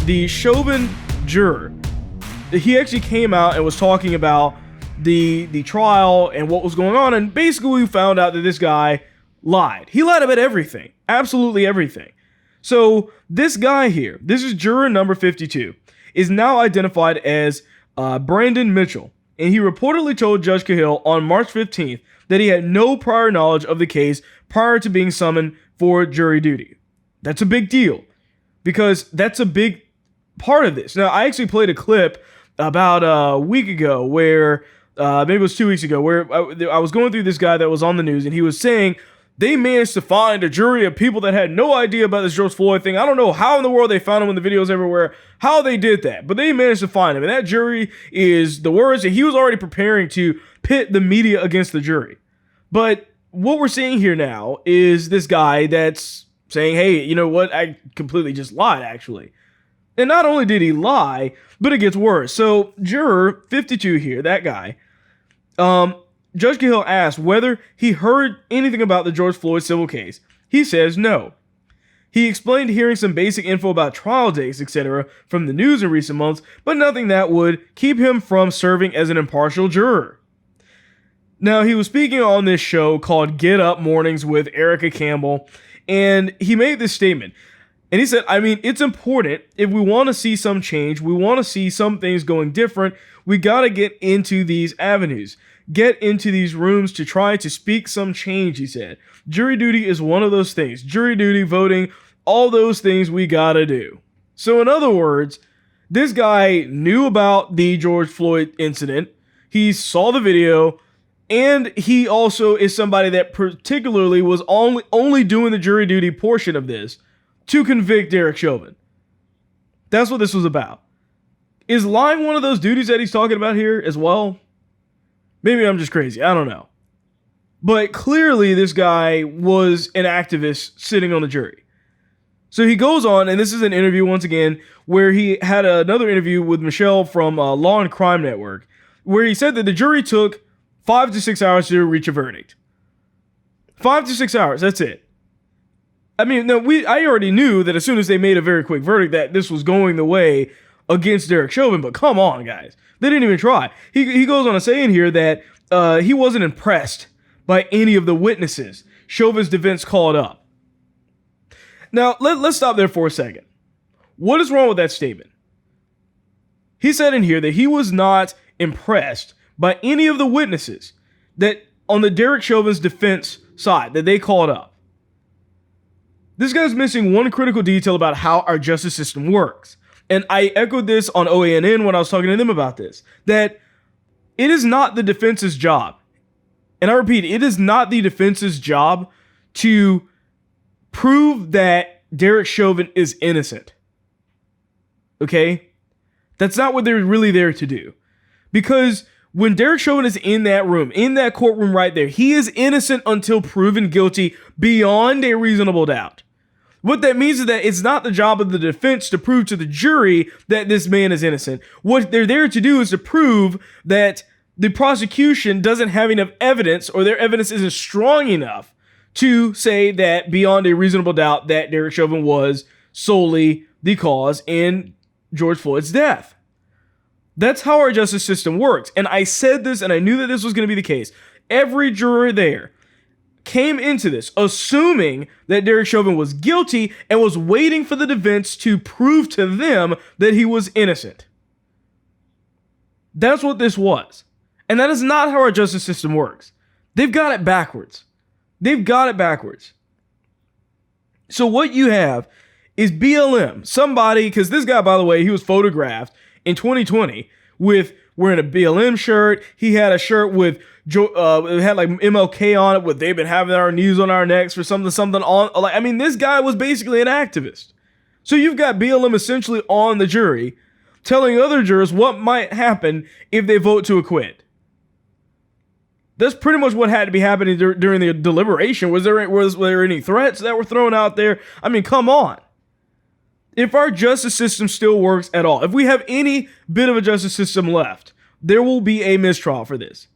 the Chauvin juror, he actually came out and was talking about the trial and what was going on, and basically we found out that this guy lied. He lied about everything, absolutely everything. So this guy here, this is juror number 52, is now identified as Brandon Mitchell, and he reportedly told Judge Cahill on March 15th that he had no prior knowledge of the case prior to being summoned for jury duty. That's a big deal, because that's a big part of this. Now, I actually played a clip about a week ago where, maybe it was 2 weeks ago, where I was going through this guy that was on the news, and he was saying they managed to find a jury of people that had no idea about this George Floyd thing. I don't know how in the world they found him in the videos everywhere, how they did that, but they managed to find him. And that jury is the worst, and he was already preparing to pit the media against the jury. But what we're seeing here now is this guy that's saying, hey, you know what? I completely just lied, actually. And not only did he lie, but it gets worse. So juror 52 here, that guy, Judge Cahill asked whether he heard anything about the George Floyd civil case. He says no. He explained hearing some basic info about trial dates, etc. from the news in recent months, but nothing that would keep him from serving as an impartial juror. Now, he was speaking on this show called Get Up Mornings with Erica Campbell, and he made this statement. And he said, I mean, it's important if we want to see some change, we want to see some things going different, we got to get into these avenues, get into these rooms to try to speak some change, he said. Jury duty is one of those things. Jury duty, voting, all those things we got to do. So in other words, this guy knew about the George Floyd incident. He saw the video. And he also is somebody that particularly was only doing the jury duty portion of this to convict Derek Chauvin. That's what this was about. Is lying one of those duties that he's talking about here as well? Maybe I'm just crazy. I don't know. But clearly this guy was an activist sitting on the jury. So he goes on, and this is an interview once again, where he had another interview with Michelle from Law and Crime Network, where he said that the jury took 5 to 6 hours to reach a verdict. 5 to 6 hours, that's it. I mean, no, I already knew that as soon as they made a very quick verdict that this was going the way against Derek Chauvin, but come on, guys. They didn't even try. He goes on to say in here that he wasn't impressed by any of the witnesses Chauvin's defense called up. Now, let's stop there for a second. What is wrong with that statement? He said in here that he was not impressed by any of the witnesses that on the Derek Chauvin's defense side that they called up. This guy's missing one critical detail about how our justice system works. And I echoed this on OANN when I was talking to them about this, that it is not the defense's job. And I repeat, it is not the defense's job to prove that Derek Chauvin is innocent. Okay? That's not what they're really there to do. Because when Derek Chauvin is in that room, in that courtroom right there, he is innocent until proven guilty beyond a reasonable doubt. What that means is that it's not the job of the defense to prove to the jury that this man is innocent. What they're there to do is to prove that the prosecution doesn't have enough evidence, or their evidence isn't strong enough to say that beyond a reasonable doubt that Derek Chauvin was solely the cause in George Floyd's death. That's how our justice system works. And I said this, and I knew that this was going to be the case. Every juror there came into this assuming that Derek Chauvin was guilty and was waiting for the defense to prove to them that he was innocent. That's what this was. And that is not how our justice system works. They've got it backwards. They've got it backwards. So what you have is BLM, somebody, because this guy, by the way, he was photographed in 2020 with wearing a BLM shirt. He had a shirt with it had like MLK on it, with they've been having our knees on our necks for something on. Like, I mean, this guy was basically an activist. So you've got BLM essentially on the jury telling other jurors what might happen if they vote to acquit. That's pretty much what had to be happening during the deliberation. Was there any threats that were thrown out there? I mean, come on. If our justice system still works at all, if we have any bit of a justice system left, there will be a mistrial for this.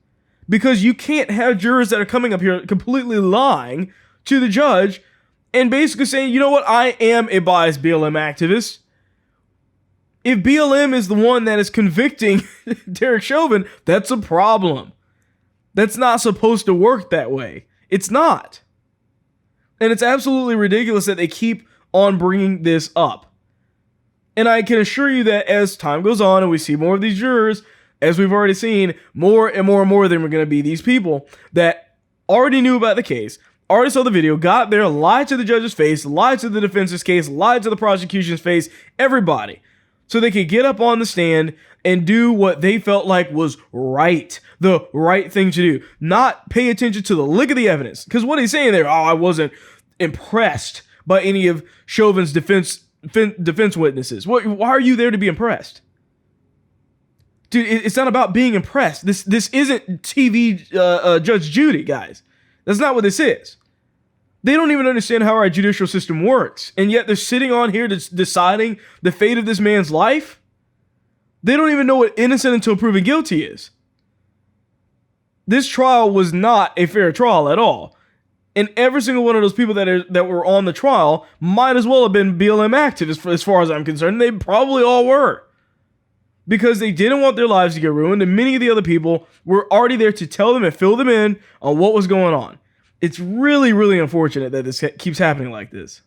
Because you can't have jurors that are coming up here completely lying to the judge and basically saying, you know what, I am a biased BLM activist. If BLM is the one that is convicting Derek Chauvin, that's a problem. That's not supposed to work that way. It's not. And it's absolutely ridiculous that they keep on bringing this up. And I can assure you that as time goes on and we see more of these jurors, as we've already seen, more and more and more of them are going to be these people that already knew about the case, already saw the video, got there, lied to the judge's face, lied to the defense's case, lied to the prosecution's face, everybody. So they could get up on the stand and do what they felt like was right, the right thing to do. Not pay attention to the lick of the evidence. Because what he's saying there, I wasn't impressed by any of Chauvin's defense witnesses. Why are you there to be impressed? Dude, it's not about being impressed. This isn't TV Judge Judy, guys. That's not what this is. They don't even understand how our judicial system works. And yet they're sitting on here deciding the fate of this man's life. They don't even know what innocent until proven guilty is. This trial was not a fair trial at all. And every single one of those people that were on the trial might as well have been BLM activists as far as I'm concerned. They probably all were. Because they didn't want their lives to get ruined, and many of the other people were already there to tell them and fill them in on what was going on. It's really, really unfortunate that this keeps happening like this.